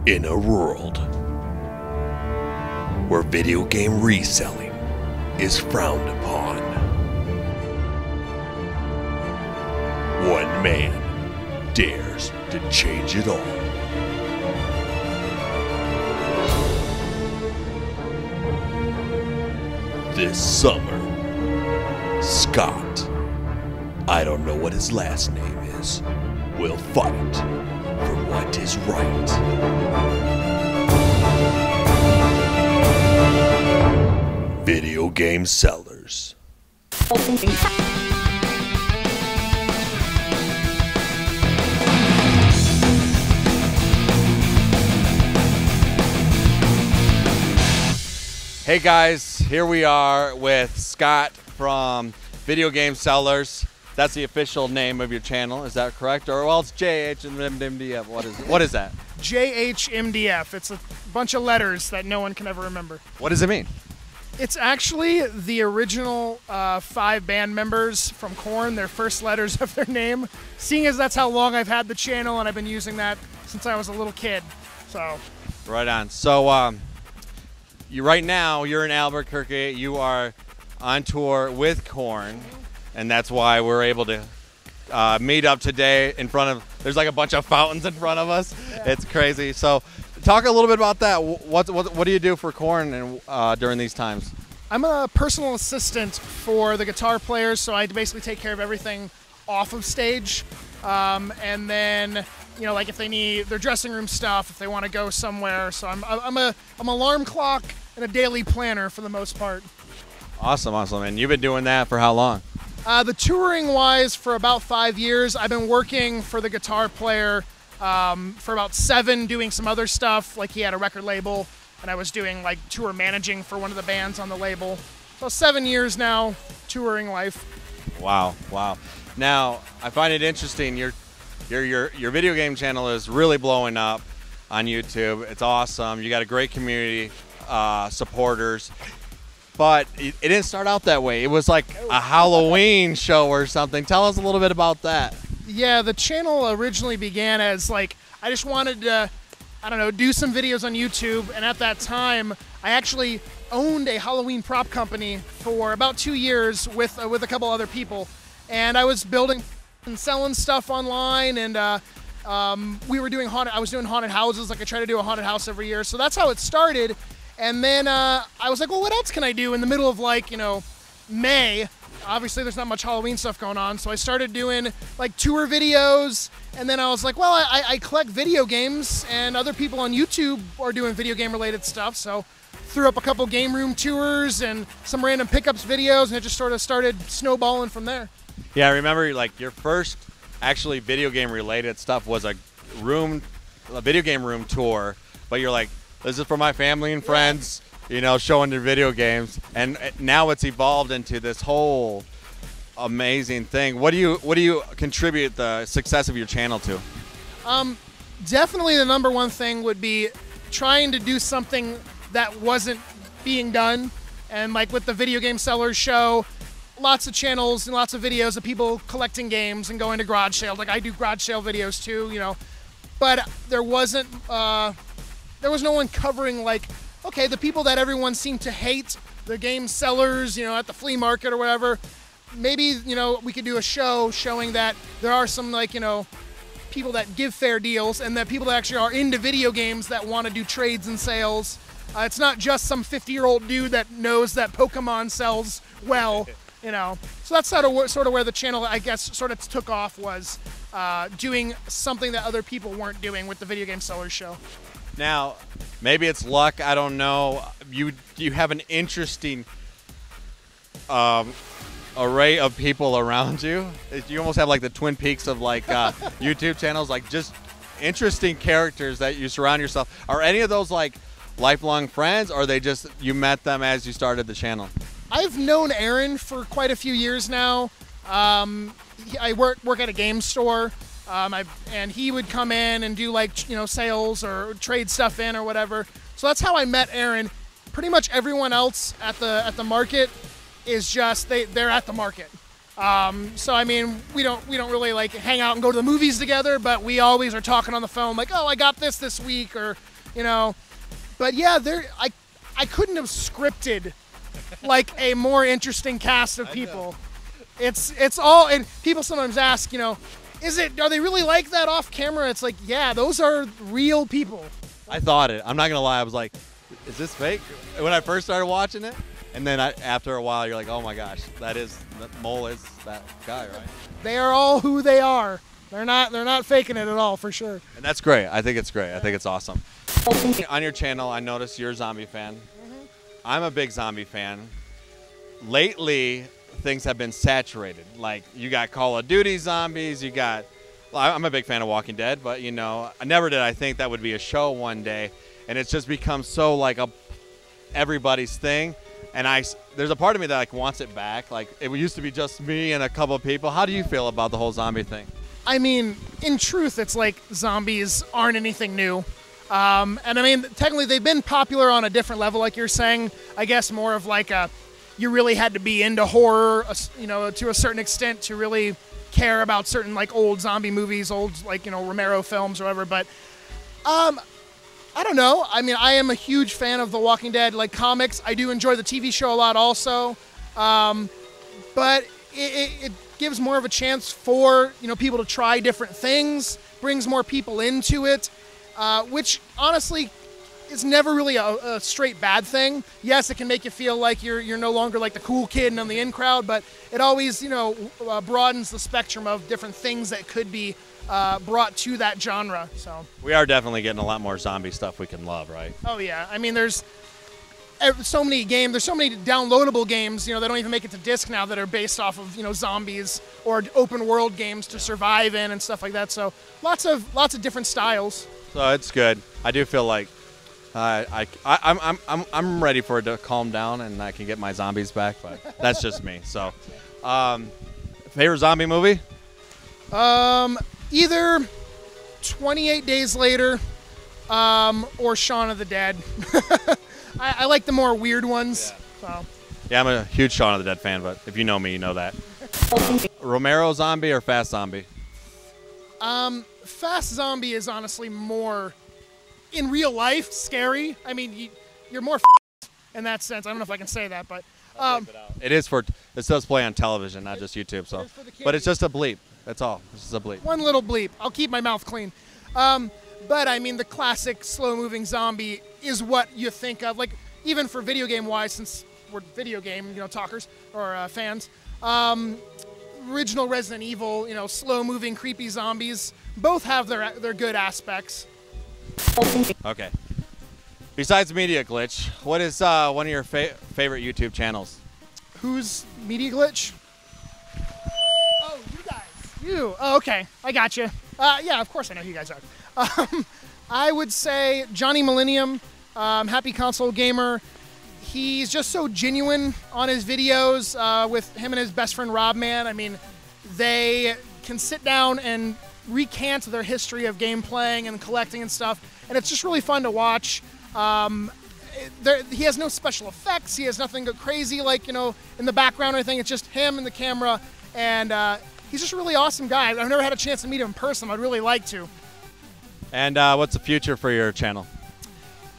In a world where video game reselling is frowned upon, one man dares to change it all. This summer, Scott, I don't know what his last name is, will fight for what is right. Video game sellers. Hey guys, here we are with Scott from Video Game Sellers. That's the official name of your channel, is that correct? Or well, it's JHMDF. What is that? JHMDF. It's a bunch of letters that no one can ever remember. What does it mean? It's actually the original 5 band members from Korn, their first letters of their name. Seeing as that's how long I've had the channel and I've been using that since I was a little kid. So. Right on. So right now you're in Albuquerque. You are on tour with Korn. And that's why we're able to meet up today in front of, there's like a bunch of fountains in front of us. Yeah. It's crazy. So talk a little bit about that. What do you do for Korn and, during these times? I'm a personal assistant for the guitar players, so I basically take care of everything off of stage. And then, you know, like if they need their dressing room stuff, if they want to go somewhere. So I'm an alarm clock and a daily planner for the most part. Awesome, awesome. And you've been doing that for how long? The touring-wise, for about 5 years. I've been working for the guitar player for about 7, doing some other stuff. Like he had a record label, and I was doing like tour managing for one of the bands on the label. So 7 years now, touring life. Wow, wow. Now, I find it interesting. Your video game channel is really blowing up on YouTube. It's awesome. You got a great community, supporters. But it didn't start out that way. It was like a Halloween show or something. Tell us a little bit about that. Yeah, the channel originally began as like, I just wanted to, I don't know, do some videos on YouTube. And at that time, I actually owned a Halloween prop company for about 2 years with a couple other people. And I was building and selling stuff online, and we were doing I was doing haunted houses. Like I try to do a haunted house every year. So that's how it started. And then I was like, well, what else can I do in the middle of, like, you know, May? Obviously, there's not much Halloween stuff going on. So I started doing, like, tour videos. And then I was like, well, I collect video games, and other people on YouTube are doing video game-related stuff. So threw up a couple game room tours and some random pickups videos, and it just sort of started snowballing from there. Yeah, I remember, like, your first actually video game-related stuff was a video game room tour. But you're like, this is for my family and friends, you know, showing their video games. And now it's evolved into this whole amazing thing. What do you contribute the success of your channel to? Definitely the #1 thing would be trying to do something that wasn't being done. And like with the Video Game Sellers show, lots of channels and lots of videos of people collecting games and going to garage sales. Like I do garage sale videos too, you know. But there wasn't... there was no one covering, like, okay, the people that everyone seemed to hate, the game sellers, you know, at the flea market or whatever. Maybe, you know, we could do a show showing that there are some, like, you know, people that give fair deals, and that people that actually are into video games that want to do trades and sales. It's not just some 50-year-old dude that knows that Pokemon sells well, you know. So that's sort of where the channel, I guess, sort of took off, was doing something that other people weren't doing with the Video Game Sellers show. Now, maybe it's luck, I don't know. You have an interesting array of people around you. You almost have like the Twin Peaks of like YouTube channels, like just interesting characters that you surround yourself. Are any of those like lifelong friends, or are they just, you met them as you started the channel? I've known Aaron for quite a few years now. I work at a game store. And he would come in and do, like, you know, sales or trade stuff in or whatever. So that's how I met Aaron. Pretty much everyone else at the market is just they're at the market. So I mean, we don't really like hang out and go to the movies together, but we always are talking on the phone like, oh, I got this week, or you know. But yeah, I couldn't have scripted like a more interesting cast of people. It's all, and people sometimes ask, you know, are they really like that off camera? It's like, yeah, those are real people. I thought it. I'm not gonna lie. I was like, is this fake? When I first started watching it, and then after a while, you're like, oh my gosh, that mole is that guy, right? They are all who they are. They're not faking it at all, for sure. And that's great. I think it's great. I think it's awesome. On your channel, I noticed you're a zombie fan. Mm-hmm. I'm a big zombie fan. Lately, things have been saturated. Like, you got Call of Duty zombies, you got... Well, I'm a big fan of Walking Dead, but, you know, I think that would be a show one day. And it's just become so, like, everybody's thing. And there's a part of me that, like, wants it back. Like, it used to be just me and a couple of people. How do you feel about the whole zombie thing? I mean, in truth, it's like zombies aren't anything new. And I mean, technically, they've been popular on a different level, like you're saying. I guess more of like you really had to be into horror, you know, to a certain extent to really care about certain like old zombie movies, old like, you know, Romero films or whatever. But I don't know. I mean, I am a huge fan of The Walking Dead, like comics. I do enjoy the TV show a lot also. But it gives more of a chance for, you know, people to try different things, brings more people into it, which honestly is never really a straight bad thing. Yes, it can make you feel like you're no longer like the cool kid and on the in crowd, but it always, you know, broadens the spectrum of different things that could be brought to that genre. So we are definitely getting a lot more zombie stuff we can love, right? Oh yeah, I mean, there's so many games, there's so many downloadable games, you know, they don't even make it to disc now that are based off of, you know, zombies or open world games to survive in and stuff like that. So lots of different styles. So it's good. I do feel like I'm ready for it to calm down and I can get my zombies back, but that's just me. So, favorite zombie movie? Either 28 Days Later, or Shaun of the Dead. I like the more weird ones. Yeah. So. Yeah, I'm a huge Shaun of the Dead fan, but if you know me, you know that. Romero zombie or Fast zombie? Fast zombie is honestly more, in real life, scary. I mean, you're more in that sense. I don't know if I can say that, but it does play on television, not just YouTube. So, but it's just a bleep. That's all. It's just a bleep. One little bleep. I'll keep my mouth clean. But I mean, the classic slow-moving zombie is what you think of. Like, even for video game-wise, since we're video game, you know, talkers or fans, original Resident Evil, you know, slow-moving, creepy zombies, both have their good aspects. Okay. Besides Media Glitch, what is one of your favorite YouTube channels? Who's Media Glitch? Oh, you guys. You. Oh, okay. I got you. Yeah, of course I know who you guys are. I would say Johnny Millennium, HappyConsoleGamer. He's just so genuine on his videos with him and his best friend Rob Man. I mean, they can sit down and recant their history of game playing and collecting and stuff, and it's just really fun to watch. He has no special effects. He has nothing crazy like, you know, in the background or anything. It's just him and the camera, and he's just a really awesome guy. I've never had a chance to meet him in person. I'd really like to. And what's the future for your channel?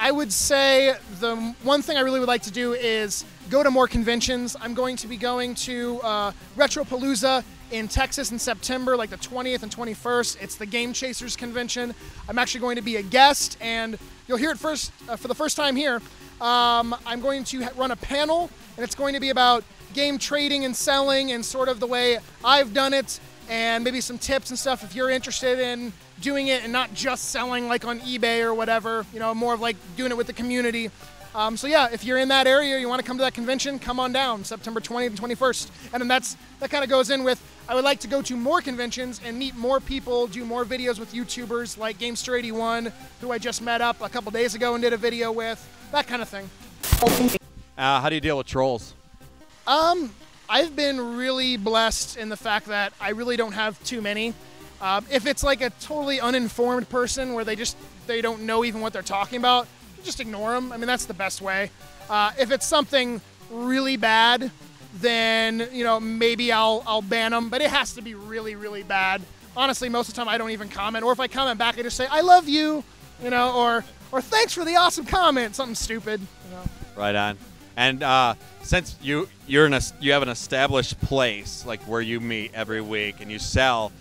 I would say the one thing I really would like to do is go to more conventions. I'm going to be going to Retropalooza in Texas in September, like the 20th and 21st. It's the Game Chasers convention. I'm actually going to be a guest, and you'll hear it first for the first time here. I'm going to run a panel, and it's going to be about game trading and selling and sort of the way I've done it, and maybe some tips and stuff if you're interested in doing it and not just selling like on eBay or whatever, you know, more of like doing it with the community. So yeah, if you're in that area, you want to come to that convention, come on down, September 20th and 21st. And then that kind of goes in with, I would like to go to more conventions and meet more people, do more videos with YouTubers like Gamester81, who I just met up a couple days ago and did a video with, that kind of thing. How do you deal with trolls? I've been really blessed in the fact that I really don't have too many. If it's like a totally uninformed person where they don't know even what they're talking about, just ignore them. I mean, that's the best way. If it's something really bad, then maybe I'll ban them. But it has to be really, really bad. Honestly, most of the time I don't even comment, or if I comment back, I just say I love you, or thanks for the awesome comment, something stupid. Right on. And since you have an established place like where you meet every week and you sell,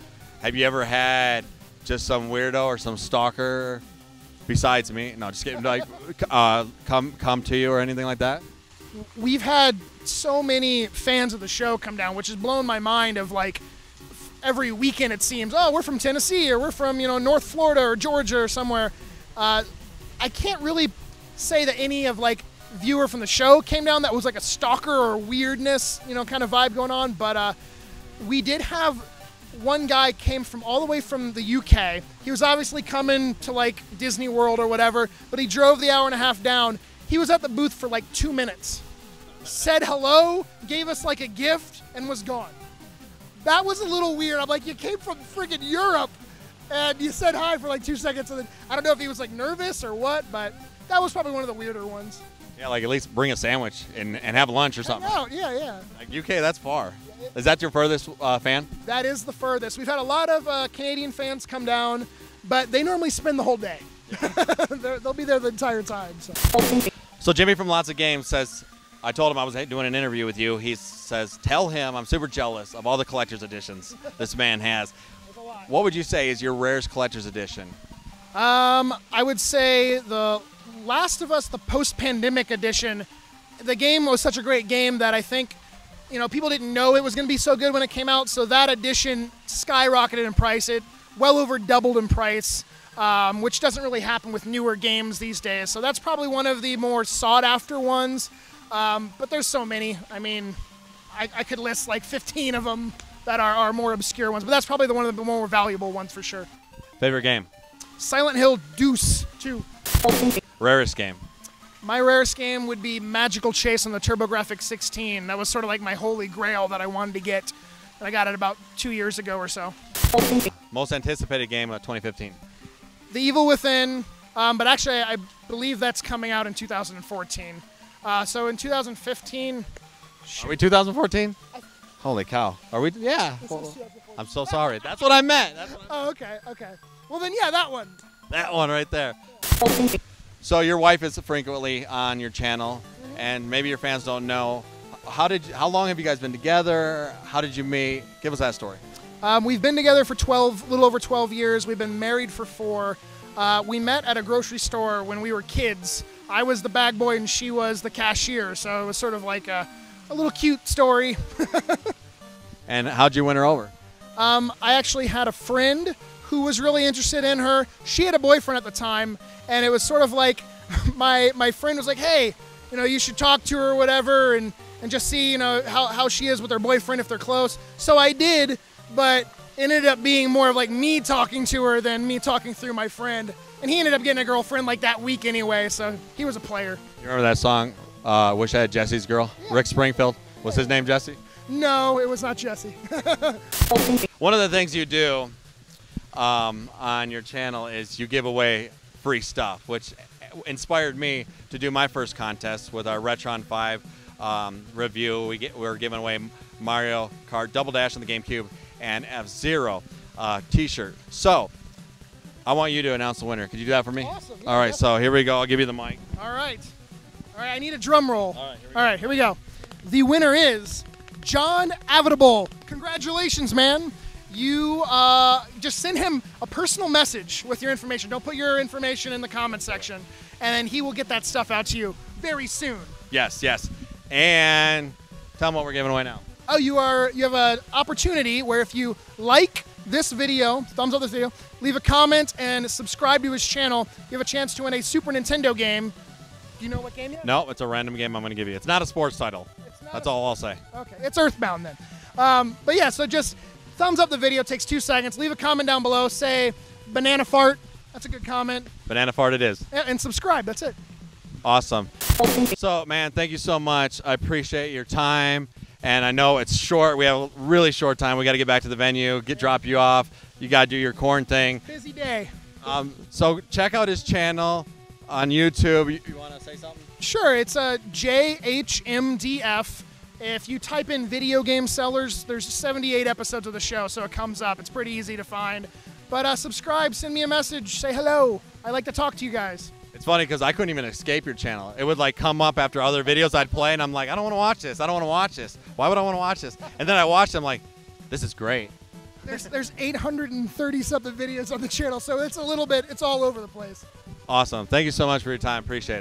have you ever had just some weirdo or some stalker besides me? No, just kidding. Like come to you or anything like that? We've had so many fans of the show come down, which has blown my mind. Of like every weekend it seems, oh, we're from Tennessee or we're from North Florida or Georgia or somewhere. I can't really say that any of like viewer from the show came down that was like a stalker or weirdness, kind of vibe going on. But we did have one guy came from all the way from the UK. He was obviously coming to like Disney World or whatever, but he drove the hour and a half down. He was at the booth for like 2 minutes, said hello, gave us like a gift, and was gone. That was a little weird. I'm like, you came from friggin' Europe and you said hi for like 2 seconds, and then I don't know if he was like nervous or what, but that was probably one of the weirder ones. Yeah, like at least bring a sandwich and have lunch or something. Oh, yeah. Like UK, that's far. Is that your furthest fan? That is the furthest. We've had a lot of Canadian fans come down, but they normally spend the whole day. They'll be there the entire time. So Jimmy from Lots of Games says, I told him I was doing an interview with you. He says, tell him I'm super jealous of all the collector's editions this man has. What would you say is your rarest collector's edition? I would say the Last of Us, the post-pandemic edition. The game was such a great game that I think, people didn't know it was going to be so good when it came out. So that edition skyrocketed in price. It well over doubled in price, which doesn't really happen with newer games these days. So that's probably one of the more sought-after ones. But there's so many. I mean, I could list like 15 of them that are more obscure ones. But that's probably one of the more valuable ones for sure. Favorite game? Silent Hill Deuce 2. Rarest game? My rarest game would be Magical Chase on the TurboGrafx 16. That was sort of like my holy grail that I wanted to get. And I got it about 2 years ago or so. Most anticipated game of 2015? The Evil Within, but actually I believe that's coming out in 2014. So in 2015... Are we 2014? Holy cow. Are we? Yeah. I'm so sorry. That's what I meant. Oh, okay. Well then, yeah, that one. That one right there. So your wife is frequently on your channel, and maybe your fans don't know. How long have you guys been together? How did you meet? Give us that story. We've been together for little over 12 years. We've been married for 4. We met at a grocery store when we were kids. I was the bag boy and she was the cashier, so it was sort of like a little cute story. And how'd you win her over? I actually had a friend who was really interested in her. She had a boyfriend at the time, and it was sort of like my friend was like, hey, you should talk to her or whatever and just see, how she is with her boyfriend if they're close. So I did, but it ended up being more of like me talking to her than me talking through my friend. And he ended up getting a girlfriend like that week anyway, so he was a player. You remember that song, Wish I Had Jesse's Girl? Yeah. Rick Springfield? Was his name Jesse? No, it was not Jesse. One of the things you do on your channel is you give away free stuff, which inspired me to do my first contest with our Retron 5 review. We're giving away Mario Kart Double Dash on the GameCube and F-Zero t-shirt. So I want you to announce the winner. Could you do that for me? Awesome. Yeah, all right, definitely. So here we go. I'll give you the mic. All right, I need a drum roll. All right, here we go. The winner is John Avitable. Congratulations, man. You just send him a personal message with your information. Don't put your information in the comment section, and then he will get that stuff out to you very soon. Yes. And tell them what we're giving away now. Oh, you have an opportunity where if you like this video, thumbs up this video, leave a comment and subscribe to his channel, you have a chance to win a Super Nintendo game. Do you know what game yet? No, it's a random game I'm going to give you. It's not a sports title. That's all I'll say. Okay, it's Earthbound then. But yeah, so just thumbs up the video, takes 2 seconds. Leave a comment down below, say banana fart. That's a good comment. Banana fart it is. And subscribe, that's it. Awesome. So, man, thank you so much. I appreciate your time. And I know it's short. We have a really short time. We got to get back to the venue, drop you off. You got to do your Korn thing. Busy day. So check out his channel on YouTube. You want to say something? Sure, it's a JHMDF. If you type in video game sellers, there's 78 episodes of the show, so it comes up. It's pretty easy to find. But subscribe, send me a message, say hello. I like to talk to you guys. It's funny because I couldn't even escape your channel. It would like come up after other videos I'd play, and I'm like, I don't want to watch this. I don't want to watch this. Why would I want to watch this? And then I watched them like, this is great. There's 830 something videos on the channel, so it's a little bit, it's all over the place. Awesome. Thank you so much for your time. Appreciate it.